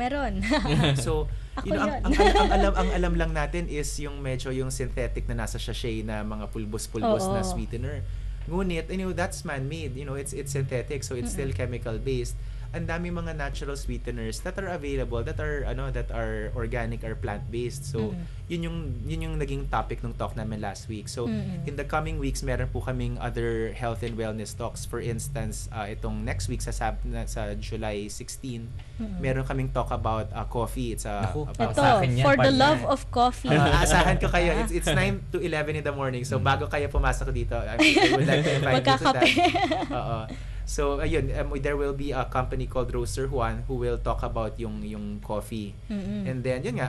Meron. So, Ako yun. ang alam lang natin is yung medyo yung synthetic na nasa sachet na mga pulbos-pulbos na sweetener. Ngunit, that's man-made. It's synthetic, so it's still chemical-based. Ang dami mga natural sweeteners that are available, that are organic or plant-based. So, yun yung naging topic ng talk namin last week. So, in the coming weeks, meron po kaming other health and wellness talks. For instance, itong next week sa July 16, meron kaming talk about coffee. It's about for the love of coffee. Asahan ko kayo. It's 9 to 11 in the morning. So, bago kayo pumasok dito, I would like to invite you to that. So ayun, there will be a company called Roaster Juan who will talk about yung coffee. And then yun nga,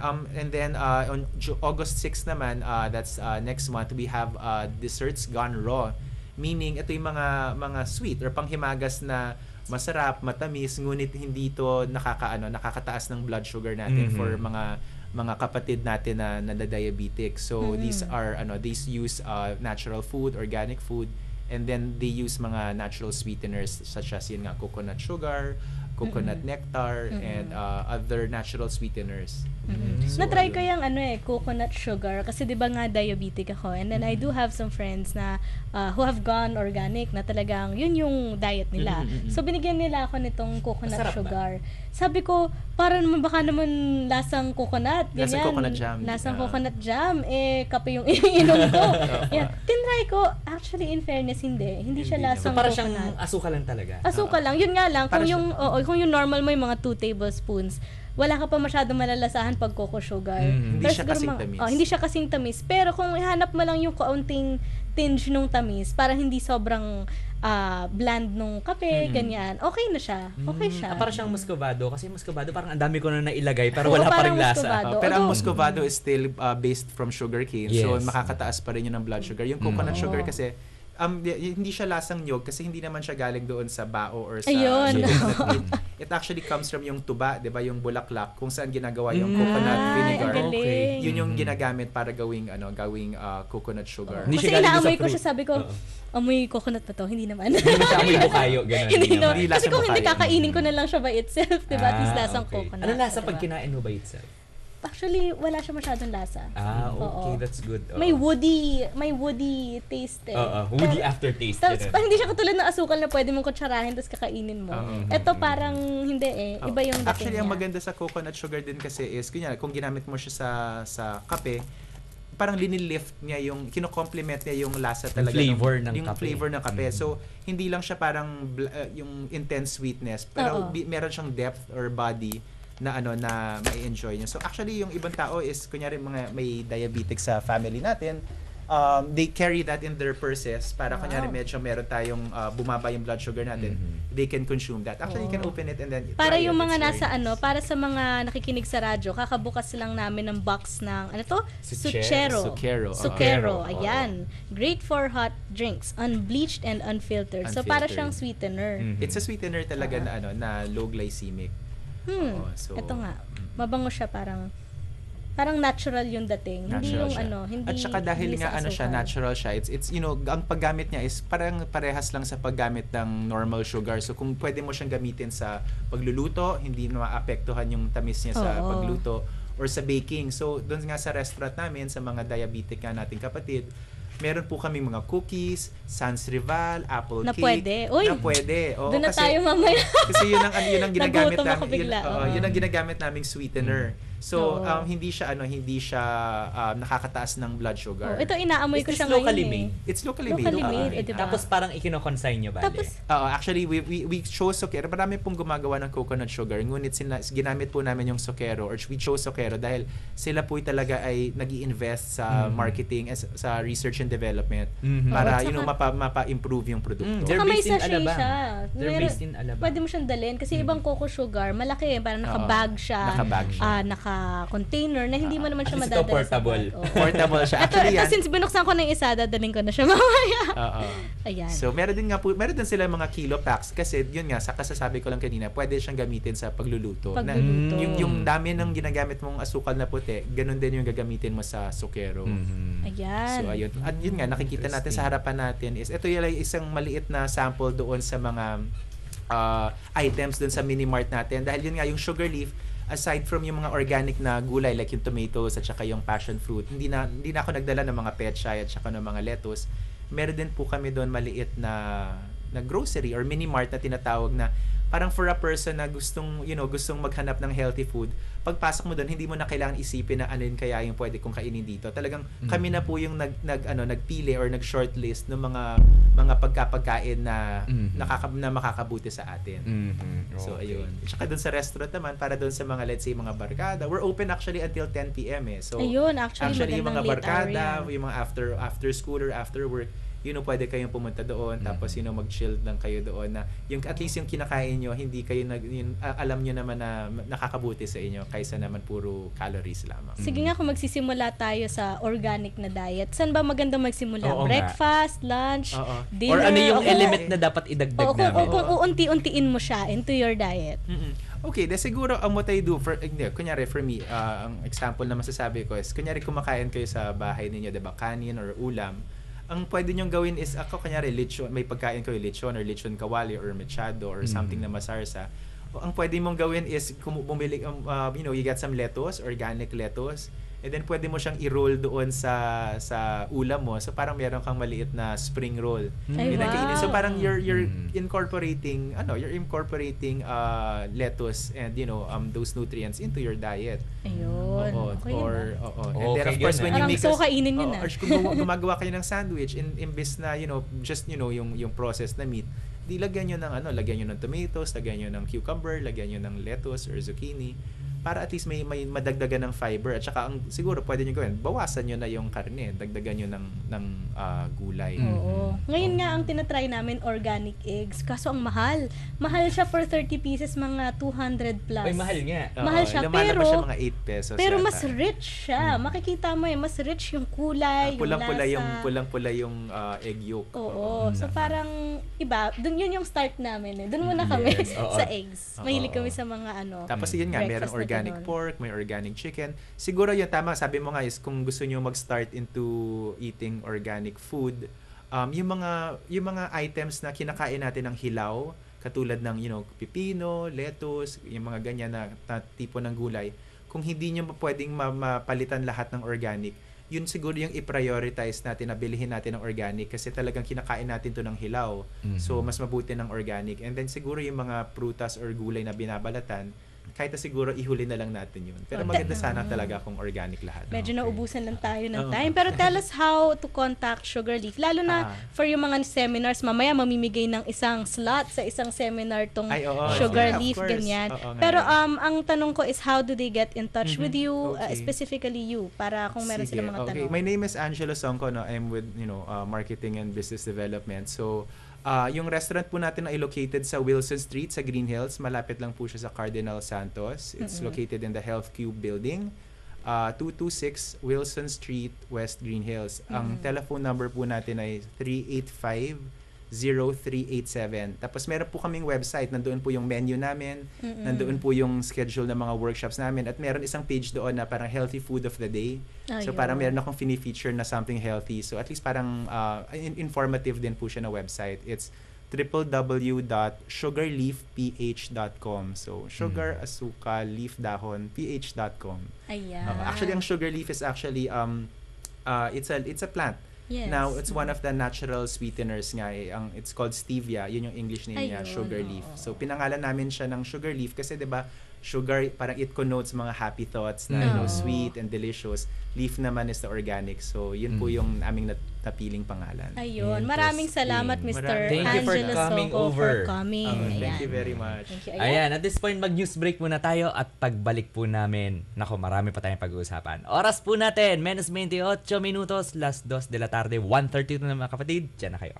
on August 6 naman, that's next month, we have desserts gone raw. Meaning ito yung mga sweet or panghimagas na masarap, matamis, ngunit hindi to nakakataas ng blood sugar natin for mga kapatid natin na diabetic. So these use natural food, organic food. And then they use mga natural sweeteners such as coconut sugar, coconut nectar, and other natural sweeteners. So, na-try ko yung coconut sugar kasi 'di ba nga diabetic ako, and then I do have some friends na who have gone organic na talagang yun yung diet nila. So binigyan nila ako nitong coconut Masarap sugar. Sabi ko, para naman baka naman lasang coconut, ganyan. Lasang coconut jam. Lasang coconut jam, kape yung iniinom ko. Tinry ko, actually in fairness hindi siya lasang so, para coconut. Siyang asukal lang talaga. Asukal lang, yun nga lang, kung yung normal mo yung mga 2 tablespoons, wala ka pa masyadong malalasahan pag cocoa sugar. Hindi siya kasing tamis. Hindi siya kasing tamis. Pero kung ihanap mo lang yung kaunting tinge nung tamis, para hindi sobrang bland nung kape, ganyan, okay na siya. Okay siya. Para siyang muscovado. Kasi muscovado parang ang dami ko na nailagay pero wala pa rin lasa. Pero ang muscovado is still based from sugarcane. Yes. So makakataas pa rin yun ng blood sugar. Yung coconut sugar kasi hindi siya lasang nyog kasi hindi naman siya galing doon sa bao or sa it actually comes from yung tuba, 'di ba, yung bulaklak kung saan ginagawa yung coconut vinegar. Okay. Yun yung ginagamit para gawing coconut sugar. Kasi inaamoy ko siya, sabi ko, amoy coconut na to, hindi naman. Hindi siya amoy bukayo, ganun. Hindi naman. Hindi Kasi lasang kung hindi bukayo. kakainin ko na lang siya by itself, 'di ba? At least lasang coconut. Ano lasa diba? pag kinain mo by itself? Actually, wala siya masyadong lasa. Okay, that's good. May woody taste Woody aftertaste. Tapos hindi siya katulad ng asukal na pwede mong kutsarahin tapos kakainin mo. Ito parang hindi Iba yung dating Actually, ang niya. maganda sa coconut sugar din kasi is, kunyari, kung ginamit mo siya sa kape, parang linilift niya kino-complement niya yung lasa talaga. Flavor ng yung kape. flavor ng kape. So, hindi lang siya parang yung intense sweetness, pero meron siyang depth or body na mai-enjoy niya. So actually yung ibang tao is kunyari mga may diabetic sa family natin, they carry that in their purses para kunyari medyo meron tayong bumaba yung blood sugar natin, they can consume that. Actually you can open it and then para yung mga It's nasa very nice. para sa mga nakikinig sa radyo, kakabukas lang namin ng box ng Suchero. Suchero. Ayan. Great for hot drinks, unbleached and unfiltered. So para Unfiltered. siyang sweetener. It's a sweetener talaga na low glycemic. So Ito nga. Mabango siya, parang natural yung dating. Hindi natural yung siya. hindi. At saka dahil hindi nga sa siya, asukal. natural siya, it's ang paggamit niya is parang parehas lang sa paggamit ng normal sugar. So kung pwede mo siyang gamitin sa pagluluto, hindi na maapektuhan yung tamis niya sa pagluto or sa baking. So doon nga sa restaurant namin, sa mga diabetic nga nating kapatid, meron po kami mga cookies, Sans Rival, apple Na cake. pwede. Uy! Na pwede. Oo, Doon na kasi- tayo mamaya. Kasi yun ang ginagamit Nagutom ako namin. bigla. Yun ang ginagamit naming sweetener. So Oo. hindi siya nakakataas ng blood sugar. Ito inaamoy Is ko this siya ngayon locally made? It's locally Locally made. made. Diba? Tapos parang ikino-consign nyo, bale? Tapos, Actually, we chose Sokero. Marami pong gumagawa ng coconut sugar. Ngunit ginamit po namin yung Sokero or we chose Sokero dahil sila po talaga ay nag-i-invest sa marketing, sa research and development para mapa-improve yung produkto. They're saka may based in sachet Alabang. siya. They're based in Alabang. Pwede mo siyang dalhin kasi ibang cocoa sugar, malaki, parang naka-bag siya. Naka-bag siya. Naka-container na hindi mo naman siya At least ito madadala portable. sa bag. Oo. Portable siya. Ito, Actually, yan. since binuksan ko ng isa, dadalhin ko na siya mamaya. Oo. Ayan. So, meron din sila mga kilo packs kasi yun nga, sa kasasabi ko lang kanina, pwede siyang gamitin sa pagluluto. Pagluluto. Yung dami ng ginagamit mong asukal na puti, ganun din yung gagamitin mo sa Sokero. Ayan. So, ayun. At yun nga, nakikita natin sa harapan natin is, ito yung isang maliit na sample doon sa mga items doon sa mini mart natin. Dahil yun nga, yung sugar leaf, aside from yung mga organic na gulay like yung tomatoes at saka yung passion fruit, hindi na ako nagdala ng mga pechay at saka ng mga lettuce. Meron din po kami doon maliit na grocery or mini mart na tinatawag na parang for a person na gustong maghanap ng healthy food, pagpasok mo doon, hindi mo na kailangan isipin na ano yun kaya yung pwede kong kainin dito. Talagang kami na po yung nagpili or nag-shortlist ng mga pagkain na makakabuti sa atin. So ayun. Tsaka doon sa restaurant naman, para doon sa mga let's say mga barkada, we're open actually until 10 PM eh. So ayun, actually yung mga barkada, yung mga after school or after work, pwede kayong pumunta doon, tapos mag-chill lang kayo doon na yung at least yung kinakain nyo, hindi kayo alam nyo naman na nakakabuti sa inyo kaysa naman puro calories lamang. Sige nga, kung magsisimula tayo sa organic na diet, saan ba magandang magsimula? Breakfast, lunch, dinner? Or ano yung element na dapat idagdag namin? Kung uunti-untiin mo siya into your diet. Okay, siguro what I do kunyari for me, ang example na masasabi ko is kunyari kumakain kayo sa bahay ninyo, 'di ba, kanin or ulam. Ang pwede nyong gawin is ako kunyari lechon, may pagkain kayo lechon or lechon kawali or mechado or something na masarsa. Ang pwede mong gawin is bumili you get some lettuce, organic lettuce, and then pwede mo siyang i-roll doon sa ulam mo. So parang meron kang maliit na spring roll. Pinakainin. So parang you're incorporating lettuce and those nutrients into your diet. Ayun. And then of course when you make kainin yun or kung gumagawa kayo ng sandwich imbes na yung processed na meat, di lagyan nyo ng tomatoes, lagyan nyo ng cucumber, lagyan nyo ng lettuce or zucchini para at least may madagdagan ng fiber at saka ang siguro pwede nyo gawin, bawasan nyo na yung karne, dagdagan nyo ng gulay. Oo. Ngayon nga ang tinatry namin organic eggs, kaso ang mahal. Mahal siya for 30 pieces, mga 200 plus. Ay, mahal nga. Mahal siya, lumalabas siya mga 8 pesos. Pero yata. mas rich siya. Makikita mo mas rich yung kulay, yung lasa. Pulang-pula yung egg yolk. Oo. So parang iba, dun yun yung start namin. Dun muna kami sa eggs. Mahilig kami sa mga Tapos yun nga, merong organic pork, may organic chicken. Siguro yun, tama, sabi mo nga is kung gusto nyo mag-start into eating organic food, yung mga items na kinakain natin ng hilaw, katulad ng pipino, lettuce, yung mga ganyan na tipo ng gulay, kung hindi nyo pwedeng mapalitan lahat ng organic, yun siguro yung i-prioritize natin na bilihin natin ng organic kasi talagang kinakain natin to ng hilaw. So mas mabuti ng organic. And then siguro yung mga prutas or gulay na binabalatan, kahit na siguro ihuli na lang natin yun. Pero maganda sana talaga kung organic lahat. Medyo naubusan lang tayo ng time. Pero tell us how to contact Sugar Leaf. Lalo na for yung mga seminars, mamaya mamimigay ng isang slot sa isang seminar tong Sugar Leaf, ganyan. Pero ang tanong ko is how do they get in touch with you, specifically you, para kung meron silang mga tanong. My name is Angelo Songco. I'm with marketing and business development. So, yung restaurant po natin ay located sa Wilson Street sa Green Hills. Malapit lang po siya sa Cardinal Santos. It's located in the Health Cube building. 226 Wilson Street, West Green Hills. Ang telephone number po natin ay 385-0387. Tapos meron po kaming website. Nandoon po yung menu namin. Nandoon po yung schedule ng mga workshops namin. At meron isang page doon na parang healthy food of the day. So parang meron akong fini-feature na something healthy. So at least parang informative din po siya na website. It's www.sugarleafph.com. So sugar, asuka, leaf, dahon, ph.com. Actually, ang sugar leaf is actually it's a plant. Yes. Now, it's one of the natural sweeteners nga it's called stevia. Yun yung English name niya, sugar leaf. So pinangalan namin siya ng sugar leaf kasi 'di ba, sugar parang it connotes mga happy thoughts na sweet and delicious. Leaf naman is the organic. So yun po yung aming napiling pangalan. Ayun. Maraming salamat, Mr. Thank you for Angelo coming Songco, over. for coming. Thank you very much. Thank you. Ayan, at this point mag-news break muna tayo at pagbalik po namin, marami pa tayong pag-uusapan. Oras po natin, menos 28 minutos, las 2 de la tarde, 1:32 na mga kapatid. Diyan na kayo.